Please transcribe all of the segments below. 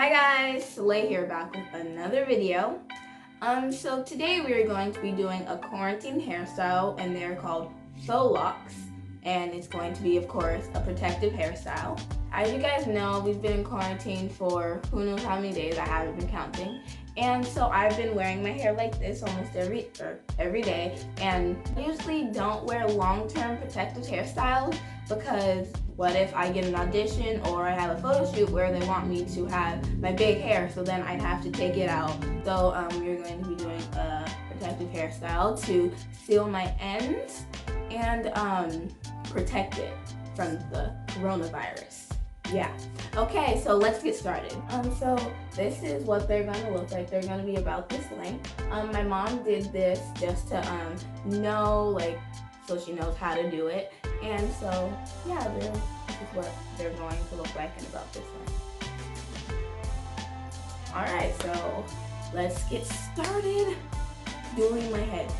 Hi guys, Celai here back with another video. So today we are going to be doing a quarantine hairstyle and they're called Faux Locs, and it's going to be, of course, a protective hairstyle. As you guys know, we've been in quarantine for who knows how many days, I haven't been counting. And so I've been wearing my hair like this almost every day, and I usually don't wear long-term protective hairstyles because what if I get an audition or I have a photo shoot where they want me to have my big hair, so then I'd have to take it out. So we're going to be doing a protective hairstyle to seal my ends and protect it from the coronavirus. Yeah. Okay, so let's get started. So this is what they're gonna look like. They're gonna be about this length. My mom did this just to know, like, so she knows how to do it. And so yeah, this is what they're going to look like in about this length. Alright, so let's get started doing my head.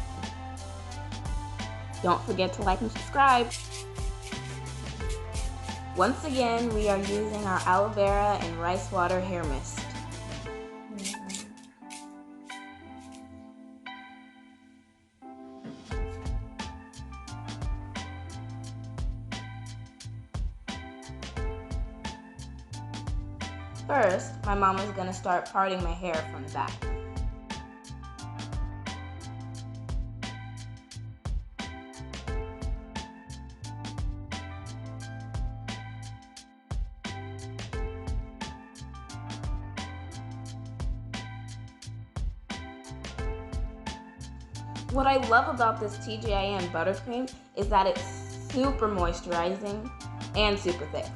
Don't forget to like and subscribe. Once again, we are using our aloe vera and rice water hair mist. First, my mom is going to start parting my hair from the back. What I love about this TGIM buttercream is that it's super moisturizing and super thick.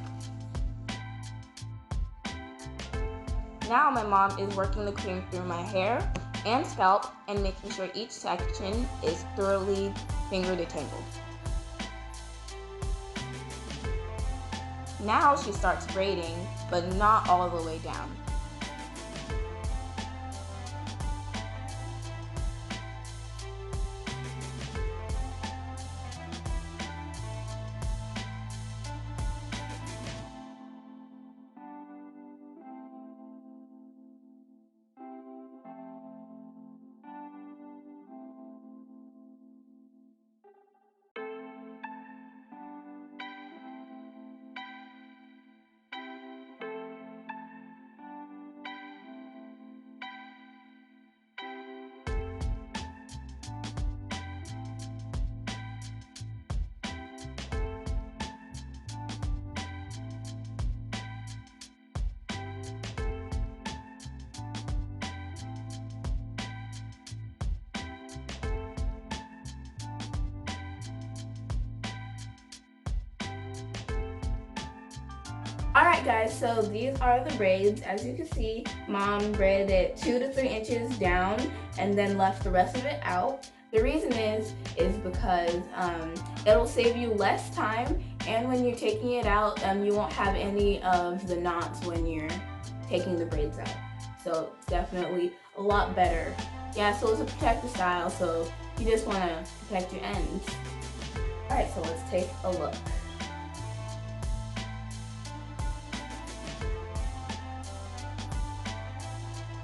Now my mom is working the cream through my hair and scalp and making sure each section is thoroughly finger detangled. Now she starts braiding, but not all the way down. Alright guys, so these are the braids. As you can see, mom braided it 2 to 3 inches down and then left the rest of it out. The reason is because it'll save you less time, and when you're taking it out, you won't have any of the knots when you're taking the braids out. So it's definitely a lot better. Yeah, so it's a protective style, so you just want to protect your ends. Alright, so let's take a look.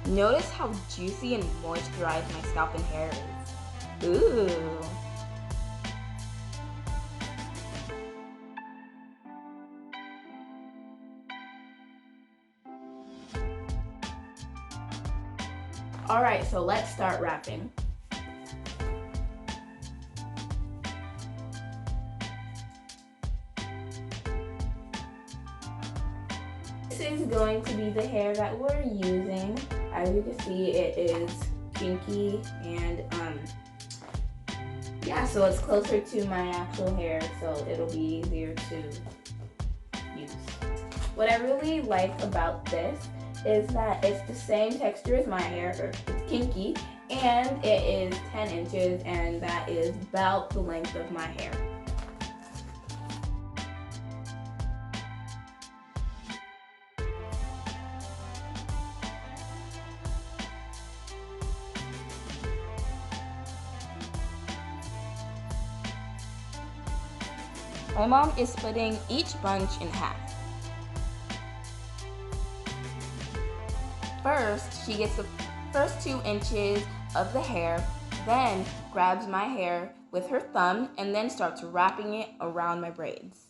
Notice how juicy and moisturized my scalp and hair is. Ooh. Alright, so let's start wrapping. This is going to be the hair that we're using. As you can see, it is kinky and yeah, so it's closer to my actual hair, so it'll be easier to use. What I really like about this is that it's the same texture as my hair, it's kinky, and it is 10 inches, and that is about the length of my hair. My mom is splitting each bunch in half. First, she gets the first 2 inches of the hair, then grabs my hair with her thumb and then starts wrapping it around my braids.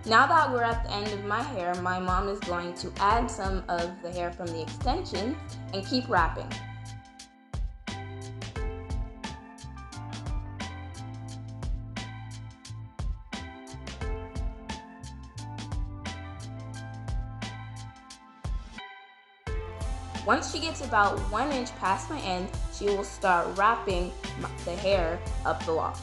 Now that we're at the end of my hair, my mom is going to add some of the hair from the extensions and keep wrapping. Once she gets about 1 inch past my end, she will start wrapping the hair up the lock.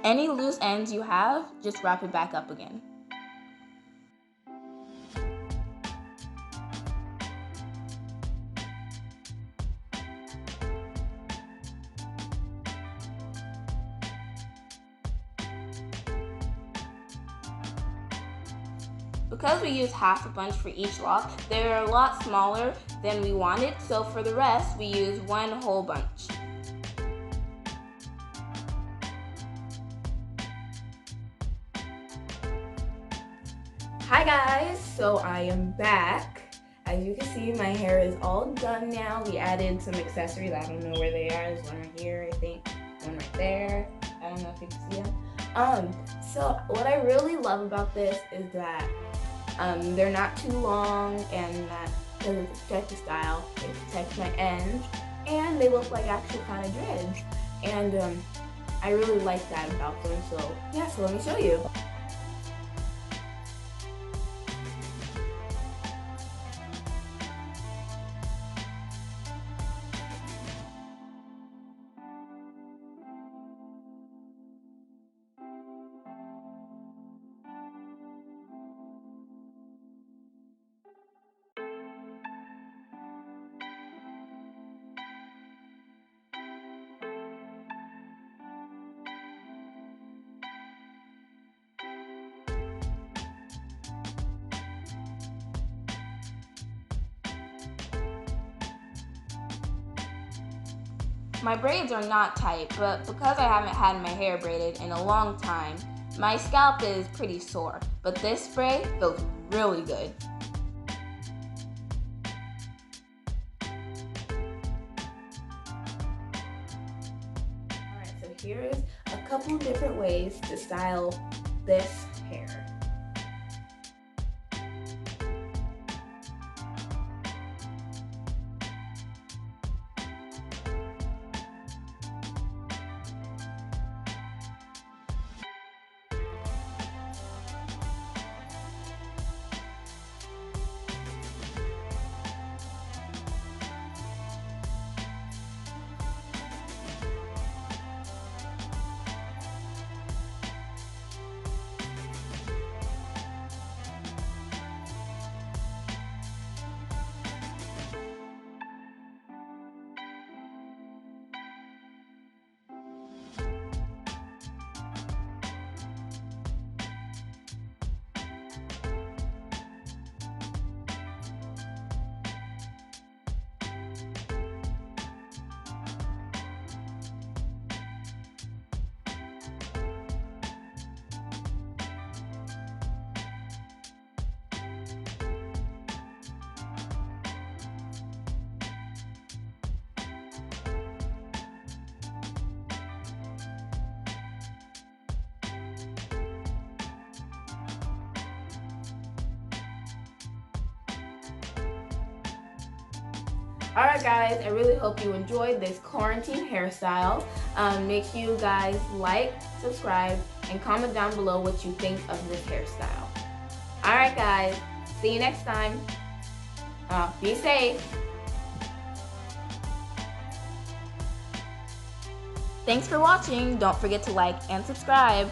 Any loose ends you have, just wrap it back up again. Because we use half a bunch for each lock, they're a lot smaller than we wanted, so for the rest, we use 1 whole bunch. Hi guys, so I am back. As you can see, my hair is all done now. We added some accessories. I don't know where they are. There's one right here, I think. One right there. I don't know if you can see them. So what I really love about this is that they're not too long, and that because it's a stretchy style, they protect my ends, and they look like actual kind of dreads. And I really like that about them. So yeah, so let me show you. My braids are not tight, but because I haven't had my hair braided in a long time, my scalp is pretty sore. But this spray feels really good. Alright, so here's a couple different ways to style this hair. Alright guys, I really hope you enjoyed this quarantine hairstyle. Make sure you guys like, subscribe, and comment down below what you think of this hairstyle. Alright guys, see you next time. Be safe. Thanks for watching. Don't forget to like and subscribe.